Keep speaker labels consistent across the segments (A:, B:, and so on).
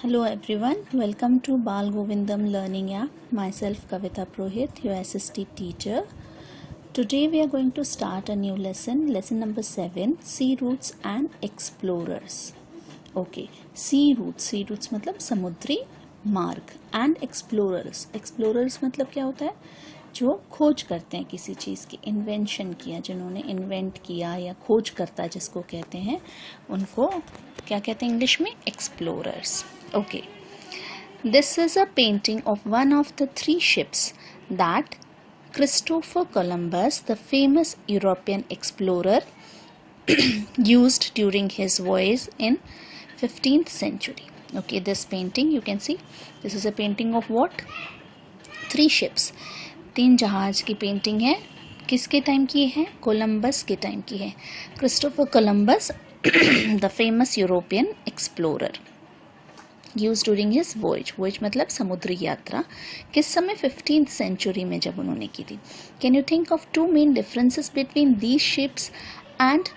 A: Hello everyone, welcome to Bal Govindam Learning App. Myself Kavita Prohit, your SST teacher. Today we are going to start a new lesson number 7, Sea Routes and Explorers. Okay, sea routes मतलब समुद्री मार्ग and explorers मतलब क्या होता है? जो खोज करते हैं किसी चीज़ की, इन्वेंशन किया, जिन्होंने इन्वेंट किया या खोज करता जिसको कहते हैं, उनको क्या कहते हैं इंग्लिश में? Explorers. Okay, this is a painting of one of the 3 ships that Christopher Columbus, the famous European explorer, used during his voyage in 15th century. Okay, this painting you can see, this is a painting of what? 3 ships. 3 जहाज की painting है. किसके time की है? Columbus के time की है. Christopher Columbus the famous European explorer, use during his voyage मतलब समुद्री यात्रा. किस समय? 15th सेंचुरी में जब उन्होंने की थी. Can you think of 2 main differences between these ships and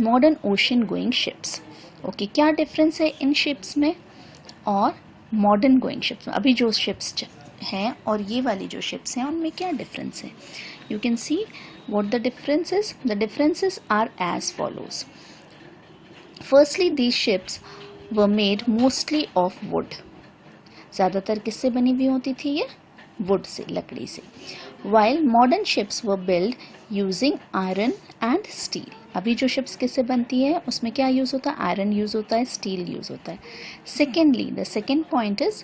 A: modern ocean going ships? Okay, क्या डिफरेंस है इन शिप्स में और मॉडर्न गोइंग शिप्स में? अभी जो शिप्स हैं और ये वाली जो शिप्स हैं उनमें क्या डिफरेंस है? You can see what the differences. The differences are as follows. Firstly these ships were made mostly of wood. ज़्यादातर किससे बनी हुई होती थी ये? वुड से, लकड़ी से. While modern ships were build using iron and steel. अभी जो शिप्स किससे बनती है उसमें क्या यूज़ होता है? आयरन यूज़ होता है, स्टील यूज़ होता है. Secondly, the second point is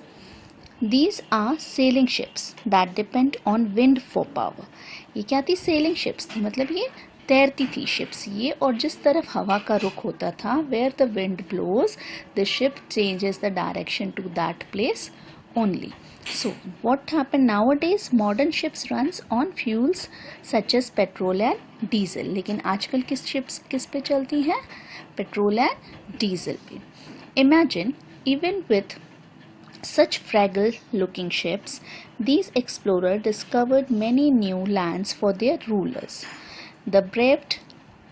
A: These are sailing ships that depend on wind for power. ये क्या थी? सेलिंग शिप्स थी, मतलब ये तैरती थी शिप्स ये, और जिस तरफ हवा का रुख होता था, where the wind blows, the ship changes the direction to that place only. So what happened nowadays? Modern ships runs on fuels such as petrol and diesel. लेकिन आजकल किस शिप्स किस पे चलती हैं? पेट्रोल एंड डीजल पे. Imagine even with such fragile looking ships, these explorers discovered many new lands for their rulers. They braved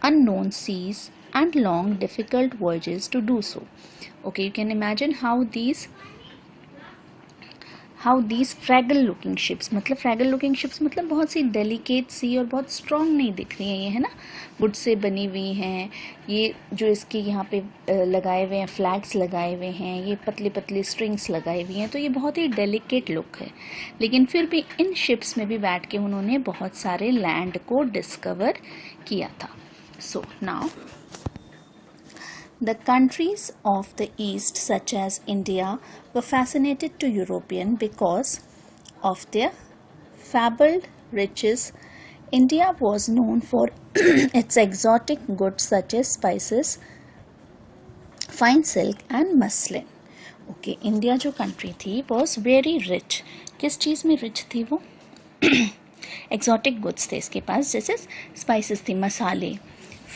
A: unknown seas and long difficult voyages to do so. Okay, you can imagine how these fragile looking ships, मतलब fragile looking ships मतलब बहुत सी delicate सी और बहुत strong नहीं दिख रही हैं ये, है ना? वुड से बनी हुई हैं ये, जो इसके यहाँ पे लगाए हुए हैं फ्लैग्स लगाए हुए हैं, ये पतली पतली स्ट्रिंग्स लगाई हुई हैं, तो ये बहुत ही डेलिकेट लुक है. लेकिन फिर भी इन शिप्स में भी बैठ के उन्होंने बहुत सारे लैंड को डिस्कवर किया था. So now the countries of the East, such as India, were fascinated to European because of their fabled riches. India was known for its exotic goods such as spices, fine silk and muslin. Okay, India जो country थी was very rich. किस चीज़ में rich थी वो? exotic goods थे इसके पास, जैसे spices थी, मसाले,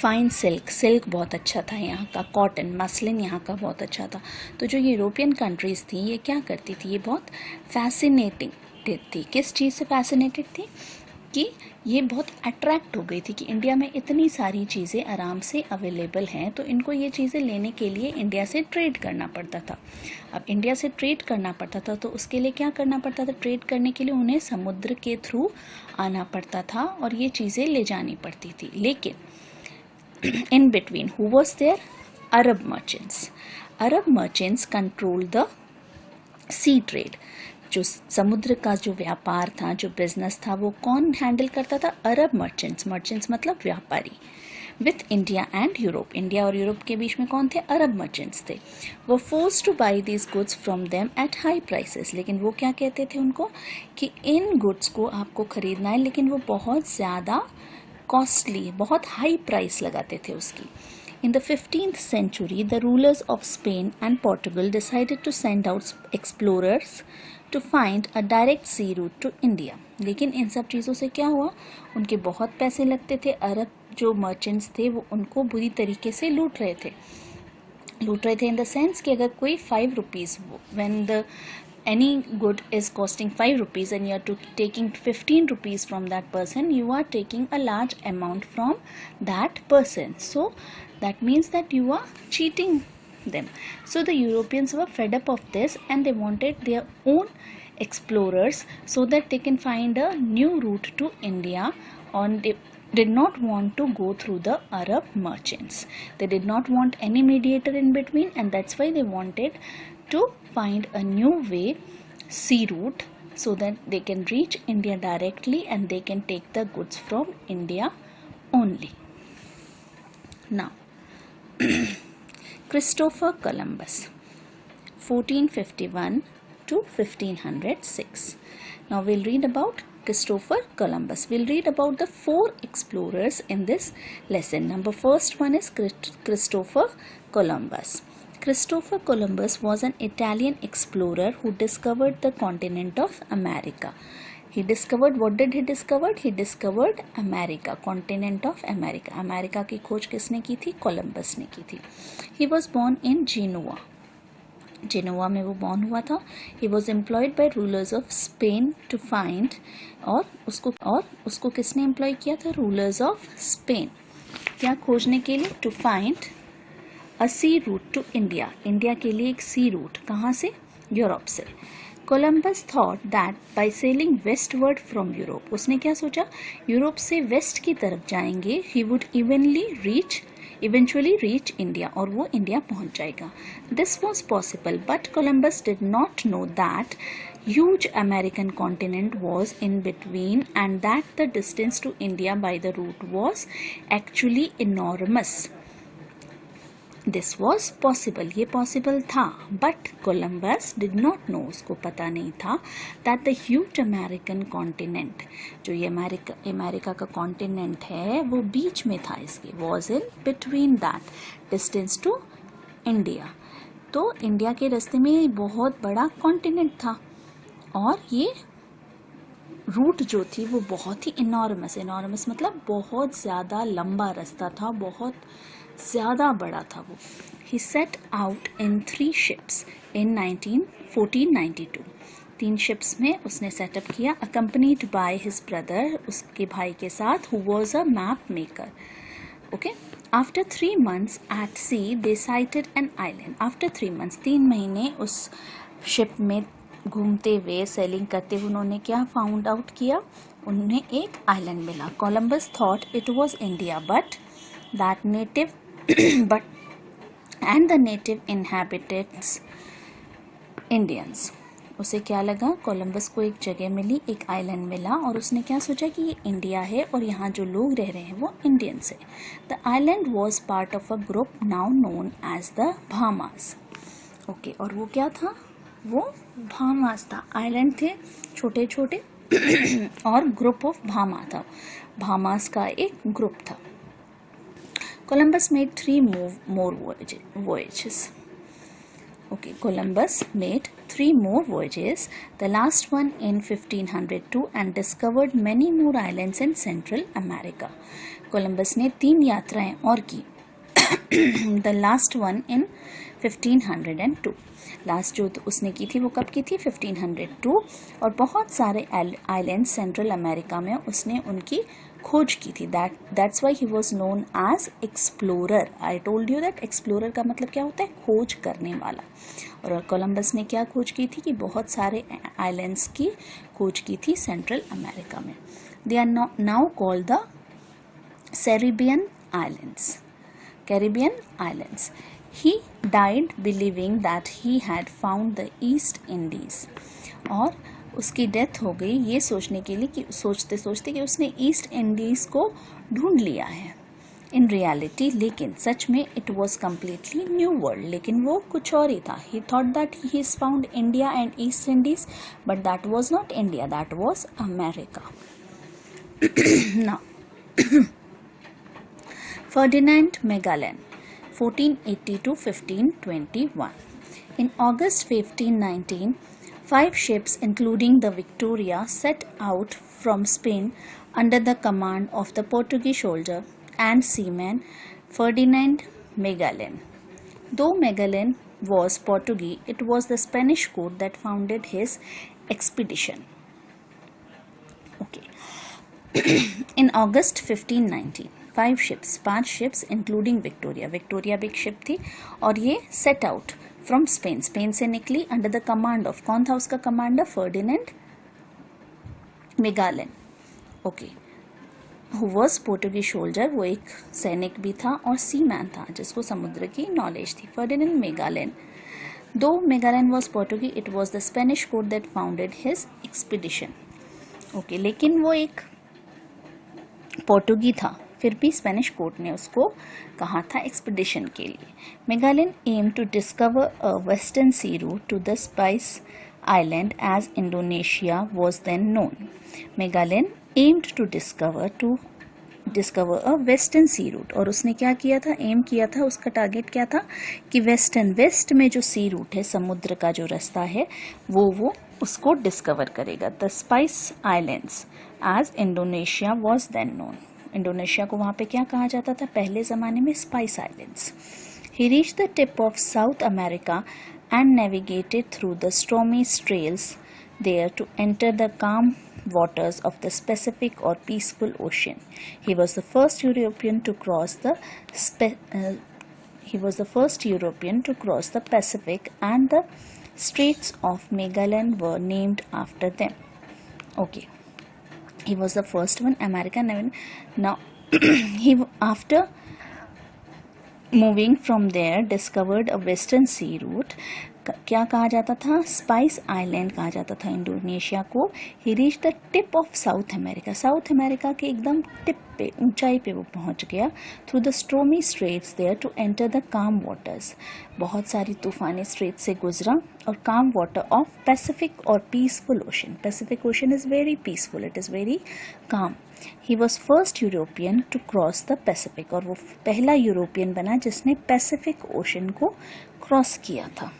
A: फाइन सिल्क बहुत अच्छा था यहाँ का, कॉटन, मसलिन यहाँ का बहुत अच्छा था. तो जो यूरोपियन कंट्रीज़ थी ये क्या करती थी? ये बहुत फैसिनेटिंग थी. किस चीज़ से फैसिनेटेड थी? कि ये बहुत अट्रैक्ट हो गई थी कि इंडिया में इतनी सारी चीज़ें आराम से अवेलेबल हैं, तो इनको ये चीज़ें लेने के लिए इंडिया से ट्रेड करना पड़ता था. अब इंडिया से ट्रेड करना पड़ता था तो उसके लिए क्या करना पड़ता था? ट्रेड करने के लिए उन्हें समुद्र के थ्रू आना पड़ता था और ये चीज़ें ले जानी पड़ती थी. लेकिन in between, who was there? Arab merchants. Arab merchants controlled the sea trade. जो समुद्र का जो व्यापार था, जो बिजनेस था, वो कौन हैंडल करता था? अरब मर्चेंट्स मतलब व्यापारी. With India and Europe, India और यूरोप के बीच में कौन थे? अरब मर्चेंट्स थे. वो force two by these goods from them at high prices. लेकिन वो क्या कहते थे उनको कि इन गुड्स को आपको खरीदना है, लेकिन वो बहुत ज़्यादा कॉस्टली, बहुत हाई प्राइस लगाते थे उसकी. In the 15th century, the rulers of Spain and Portugal decided to send out explorers to find a direct sea route to India. लेकिन इन सब चीज़ों से क्या हुआ? उनके बहुत पैसे लगते थे. अरब जो मर्चेंट्स थे वो उनको बुरी तरीके से लूट रहे थे इन द सेंस कि अगर कोई 5 rupees, when the any good is costing 5 rupees and you are taking 15 rupees from that person, you are taking a large amount from that person. So that means that you are cheating them. So the Europeans were fed up of this and they wanted their own explorers so that they can find a new route to India, and they did not want to go through the Arab merchants. They did not want any mediator in between, and that's why they wanted to find a new way, sea route, so that they can reach India directly and they can take the goods from India only. Now, Christopher Columbus, 1451 to 1506. Now we'll read about Christopher Columbus. We'll read about the 4 explorers in this lesson. Number first one is Christopher Columbus. Christopher Columbus was an Italian explorer who discovered the continent of America. He discovered, what did he discover? He discovered America, continent of America. America की खोज किसने की थी? Columbus ने की थी. He was born in Genoa. Gennova में वो बॉर्न हुआ था. He was employed by rulers of Spain to find, और उसको किसने एम्प्लॉय किया था? Rulers of Spain. क्या खोजने के लिए? To find a sea route to India. India के लिए एक सी रूट. कहाँ से? यूरोप से. Columbus thought that by sailing westward from Europe, उसने क्या सोचा? यूरोप से वेस्ट की तरफ जाएंगे, he would eventually reach India, और वो इंडिया पहुंच जाएगा. This was possible, but Columbus did not know that huge American continent was in between and that the distance to India by the route was actually enormous. This was possible, ये possible था, but Columbus did not know, उसको पता नहीं था, that the huge American continent, जो ये America का continent है, वो बीच में था इसके, was in between that distance to India. तो इंडिया के रास्ते में बहुत बड़ा continent था, और ये रूट जो थी वो बहुत ही enormous मतलब बहुत ज़्यादा लंबा रास्ता था, बहुत ज़्यादा बड़ा था वो. He set out in 3 ships in 1492. 3 ships में उसने सेटअप किया, accompanied by his brother, उसके भाई के साथ, who was a map maker. Okay. After 3 months at sea, they sighted an island. After 3 months, 3 महीने उस शिप में घूमते हुए, सेलिंग करते हुए, उन्होंने क्या फाउंड आउट किया? उन्हें एक आइलैंड मिला. Columbus thought it was India, but the native inhabitants Indians. उसे क्या लगा? कोलंबस को एक जगह मिली, एक आइलैंड मिला, और उसने क्या सोचा कि ये इंडिया है और यहाँ जो लोग रह रहे हैं वो इंडियंस है. The island was part of a group now known as the Bahamas. Okay, और वो क्या था? वो भामास था. आइलैंड थे छोटे छोटे और ग्रुप ऑफ भामा था. भामास का एक ग्रुप था. Columbus made 3 more voyages. Okay, Columbus made 3 more voyages, the last one in 1502, and discovered many more islands in Central America. Columbus ने 3 यात्राएं और की. The last one in 1502. Last जो उसने की थी वो कब की थी? 1502. और बहुत सारे आइलैंड सेंट्रल अमेरिका में उसने उनकी खोज की थी. That's why he was known as explorer. I told you that explorer का मतलब क्या होता है? खोज करने वाला. और कोलंबस ने क्या खोज की थी? कि बहुत सारे आइलैंड्स की खोज की थी सेंट्रल अमेरिका में. They are now called the Caribbean islands. He died believing that he had found the East Indies. और उसकी डेथ हो गई ये सोचने के लिए कि सोचते कि उसने ईस्ट इंडीज़ को ढूंढ लिया है इन रियलिटी. लेकिन सच में it was completely new world. लेकिन वो कुछ और ही था. ही thought that he is found India and east Indies, but that was not India, that was America. Now Ferdinand Magellan 1480 to 1521. In August 1519, 5 ships including the Victoria set out from Spain under the command of the Portuguese soldier and seaman Ferdinand Magellan. Though Magellan was Portuguese, it was the Spanish court that founded his expedition. Okay. In August 1519, 5 ships, 5 ships including Victoria. Victoria भी एक ship थी और ये set out from Spain. Spain से निकली under the command of, कौन था उसका commander? Ferdinand Magellan. Okay, who was Portuguese soldier, वो एक सैनिक भी था और सी मैन था जिसको समुद्र की नॉलेज थी. Ferdinand Magellan. Though Magellan was Portuguese, it was the Spanish court that founded his expedition. Okay, लेकिन वो एक पोर्टुगी था, फिर भी स्पेनिश कोर्ट ने उसको कहा था एक्सपीडिशन के लिए. Magellan aimed to discover a western sea route to the Spice Island as Indonesia was then known. Magellan aimed to discover a western sea route. और उसने क्या किया था? एम किया था, उसका टारगेट क्या था कि वेस्ट में जो सी रूट है, समुद्र का जो रास्ता है, वो उसको डिस्कवर करेगा. The spice islands as Indonesia was then known. Indonesia को वहाँ पे क्या कहा जाता था पहले ज़माने में? Spice islands. He reach the tip of South America and navigated through the stormy trails there to enter the calm waters of the Pacific or peaceful ocean. He was the first European to cross the Pacific, and the Straits of Magellan were named after them. Okay, he was the first one, American. Now he, after moving from there, discovered a western sea route. क्या कहा जाता था? Spice island कहा जाता था Indonesia को. He reach the tip of South America. South America के एकदम टिप पे, ऊंचाई पे वो पहुंच गया. Through the stormy straits there to enter the calm waters. बहुत सारी तूफानी स्ट्रेट से गुजरा और काम वाटर ऑफ पैसिफिक और peaceful ocean. Pacific ocean is very peaceful, it is very calm. He was first European to cross the Pacific. और वो पहला यूरोपियन बना जिसने पैसिफिक ओशन को क्रॉस किया था.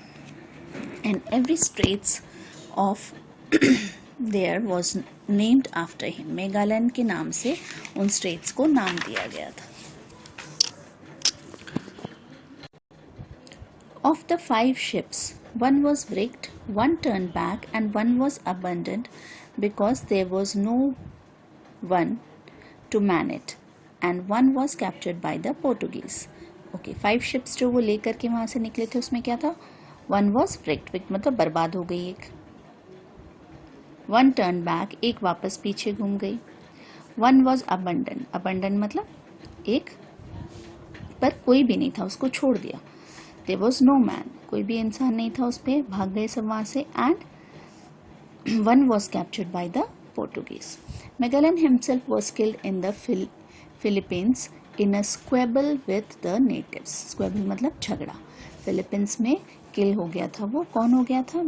A: And every straits of there was named after him. Magellan के नाम से उन straits को नाम दिया गया था. Of the 5 ships, one was wrecked, one turned back, and one was abandoned because there was no one to man it, and one was captured by the Portuguese. Okay, 5 ships जो वो लेकर के वहाँ से निकले थे उसमें क्या था? वन वॉज wrecked, मतलब बर्बाद हो गई एक. वन टर्न बैक, एक वापस पीछे घूम गई. वन वॉज अबंडन मतलब एक पर कोई भी नहीं था, उसको छोड़ दिया. देयर वॉज नो मैन, कोई भी इंसान नहीं था उस पर, भाग गए सब वहाँ से. And one was captured by the Portuguese. Magellan himself was killed in the Philippines in a squabble with the natives. Squabble मतलब झगड़ा. फिलीपींस में किल हो गया था. वो कौन हो गया था?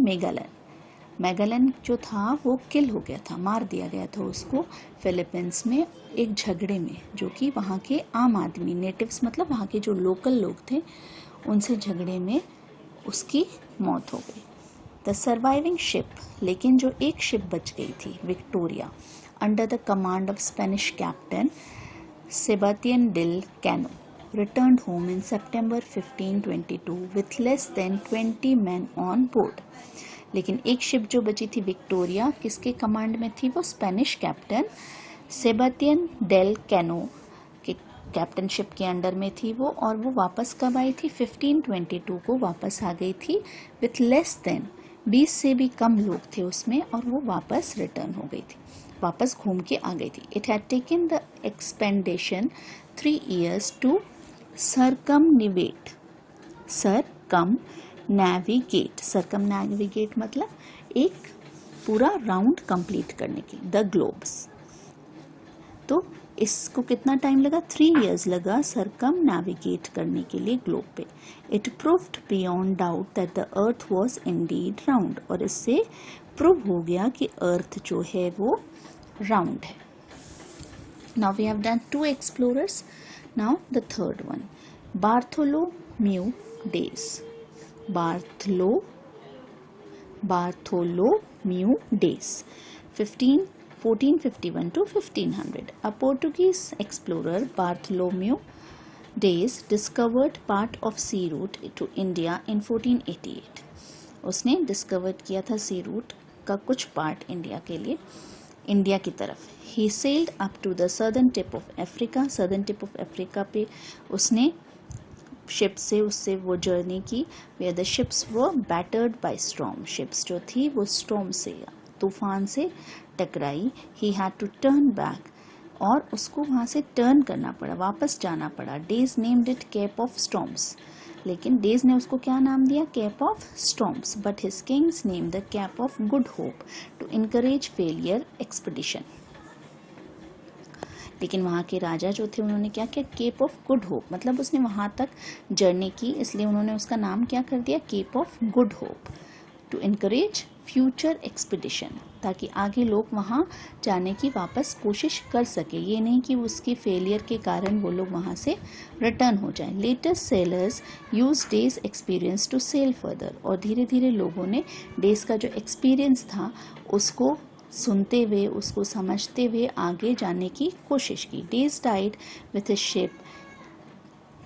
A: मैगेलन जो था वो किल हो गया था, मार दिया गया था उसको फिलीपींस में एक झगड़े में, जो कि वहाँ के आम आदमी, नेटिव्स मतलब वहाँ के जो लोकल लोग थे, उनसे झगड़े में उसकी मौत हो गई. द सर्वाइविंग शिप, लेकिन जो एक शिप बच गई थी, Victoria, under the command of Spanish captain Sebastian del Cano, returned home in September 1522 with less than 20 men on board. लेकिन एक शिप जो बची थी विक्टोरिया, किसके कमांड में थी? वो Spanish captain Sebastian del Cano के कैप्टनशिप के अंडर में थी वो. और वो वापस कब आई थी? 1522 को वापस आ गई थी. विथ लेस देन, 20 से भी कम लोग थे उसमें, और वो वापस रिटर्न हो गई थी, वापस घूम के आ गई थी. It had taken the expedition 3 years to circumnavigate मतलब एक पूरा राउंड कंप्लीट करने की, द ग्लोब्स. तो इसको कितना टाइम लगा? 3 years लगा सर्कमनेविगेट करने के लिए ग्लोब पे. It proved beyond doubt that the earth was Indeed round. और इससे प्रूव हो गया कि अर्थ जो है वो राउंड है. Now we have done 2 explorers. Now the third one, Bartholomew Days. Bartholomew Days, 1451 to 1500. A Portuguese explorer, Bartholomew Days, discovered part of sea route to India in 1488. उसने डिस्कवर किया था सी रूट का कुछ पार्ट इंडिया के लिए India की तरफ। He sailed up to the southern tip of Africa, southern tip of Africa पे उसने शिप से उससे वो जर्नी की, where the ships were battered by storm, ships जो थी वो स्टॉर्म से तूफान से टकराई। He had to turn back, और उसको वहाँ से टर्न करना पड़ा, वापस जाना पड़ा। They named it Cape of Storms, लेकिन डेज ने उसको क्या नाम दिया, Cape of Storms, but his king's name the Cape of Good Hope to encourage failure expedition. लेकिन वहाँ के राजा जो थे उन्होंने क्या किया, केप ऑफ गुड होप, मतलब उसने वहाँ तक जर्नी की, इसलिए उन्होंने उसका नाम क्या कर दिया, Cape of Good Hope, to encourage future expedition, ताकि आगे लोग वहाँ जाने की वापस कोशिश कर सके, ये नहीं कि उसके फेलियर के कारण वो लोग वहाँ से रिटर्न हो जाएं। Latest sailors use their experience to sail further, और धीरे धीरे लोगों ने डेज का जो एक्सपीरियंस था उसको सुनते हुए, उसको समझते हुए आगे जाने की कोशिश की। Dias died with his ship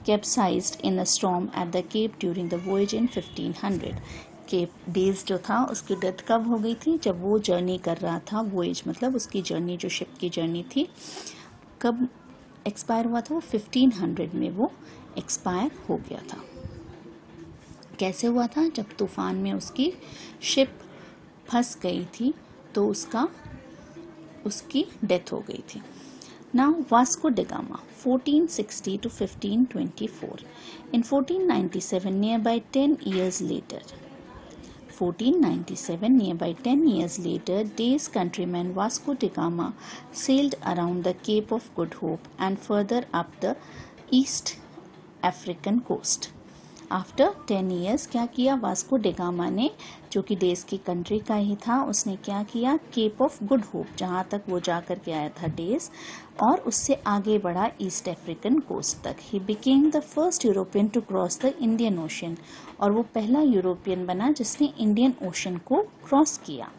A: capsized in a storm at the Cape during the voyage इन 1500। केप डेज जो था उसकी डेथ कब हो गई थी, जब वो जर्नी कर रहा था, वॉयज मतलब उसकी जर्नी जो शिप की जर्नी थी, कब एक्सपायर हुआ था, वो 1500 में वो एक्सपायर हो गया था। कैसे हुआ था, जब तूफान में उसकी शिप फंस गई थी तो उसकी डेथ हो गई थी। Now Vasco da Gama 1460 to 1524. In 1497, nearby 10 years later, Day's countryman Vasco da Gama sailed around the Cape of Good Hope and further up the East African coast. After 10 years क्या किया Vasco da Gama ने, जो कि days की country का ही था, उसने क्या किया, केप ऑफ गुड होप, जहाँ तक वो जा कर के आया था डेज, और उससे आगे बढ़ा ईस्ट अफ्रीकन कोस्ट तक। He became the first European to cross the Indian Ocean, और वो पहला यूरोपियन बना जिसने इंडियन ओशन को क्रॉस किया।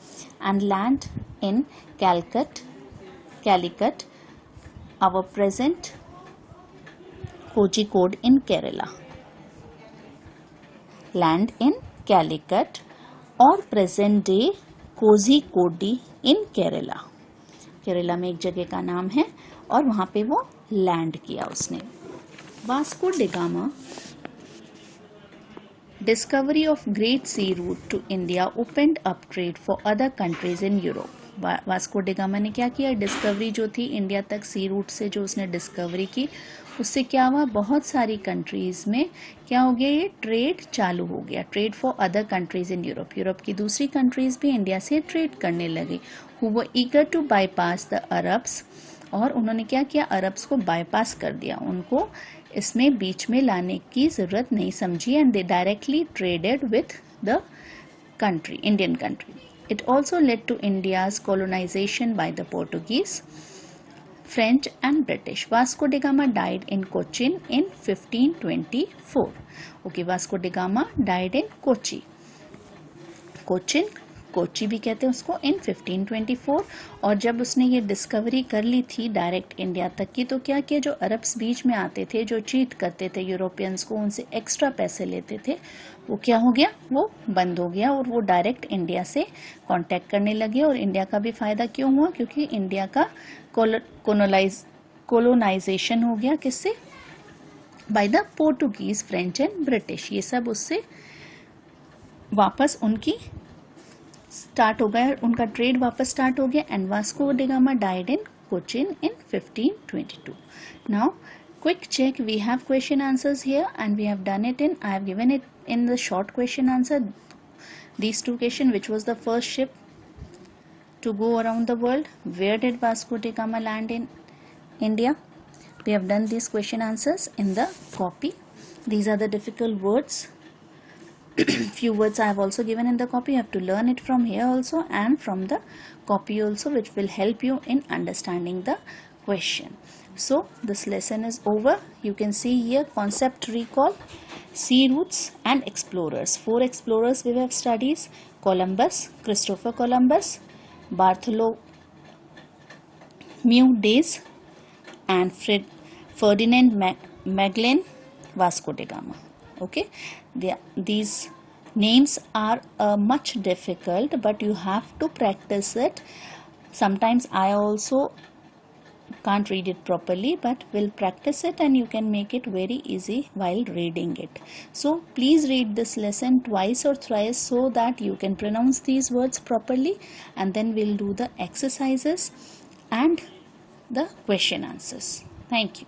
A: And land in Calicut our present Kozhikode in Kerala, land in Calicut और present day Kozhikode in Kerala, Kerala में एक जगह का नाम है, और वहां पे वो लैंड किया उसने। Vasco da Gama discovery of great sea route to India opened up trade for other countries in Europe. Vasco da Gama ने क्या किया, डिस्कवरी जो थी इंडिया तक सी रूट से जो उसने डिस्कवरी की, उससे क्या हुआ, बहुत सारी कंट्रीज में क्या हो गया, ये ट्रेड चालू हो गया, trade for other countries in Europe. Europe की दूसरी कंट्रीज भी इंडिया से ट्रेड करने लगी। Who were eager to bypass the Arabs, और उन्होंने क्या किया, अरब्स को बाईपास कर दिया, उनको इसमें बीच में लाने की जरूरत नहीं समझी, and they directly traded with the country, Indian country. It also led to India's colonization by the Portuguese, French and British. Vasco da Gama died in Cochin in 1524. Okay, Vasco da Gama died in Kochi. Cochin, Kochi भी कहते हैं उसको, इन 1524। और जब उसने ये discovery कर ली थी डायरेक्ट इंडिया तक की, तो क्या किया, जो अरब्स बीच में आते थे, जो चीट करते थे यूरोपियंस को, उनसे एक्स्ट्रा पैसे लेते थे, वो क्या हो गया, वो बंद हो गया, और वो डायरेक्ट इंडिया से कांटेक्ट करने लगे। और इंडिया का भी फायदा क्यों हुआ, क्योंकि इंडिया का कोलोनाइजेशन हो गया, किससे, bye the Portuguese, French and British, ये सब उससे वापस उनकी स्टार्ट हो गया, उनका ट्रेड वापस स्टार्ट हो गया। एंड वास्को डा gamma died in Cochin in 1522. Now quick check, we have question answers here and we have done it in, I have given it in the short question answer, these two question, which was the first ship to go around the world, where did Vasco da Gama land in India. We have done these question answers in the copy. These are the difficult words. Few words I have also given in the copy. You have to learn it from here also and from the copy also, which will help you in understanding the question. So this lesson is over. You can see here concept recall, sea routes and explorers. 4 explorers we have studied: Columbus, Christopher Columbus, Bartholomew Diaz and Ferdinand Magellan, Vasco da Gama. Okay, these names are much difficult, but you have to practice it Sometimes I also can't read it properly, but we'll practice it and you can make it very easy while reading it. So please read this lesson twice or thrice so that you can pronounce these words properly, and then we'll do the exercises and the question answers. Thank you.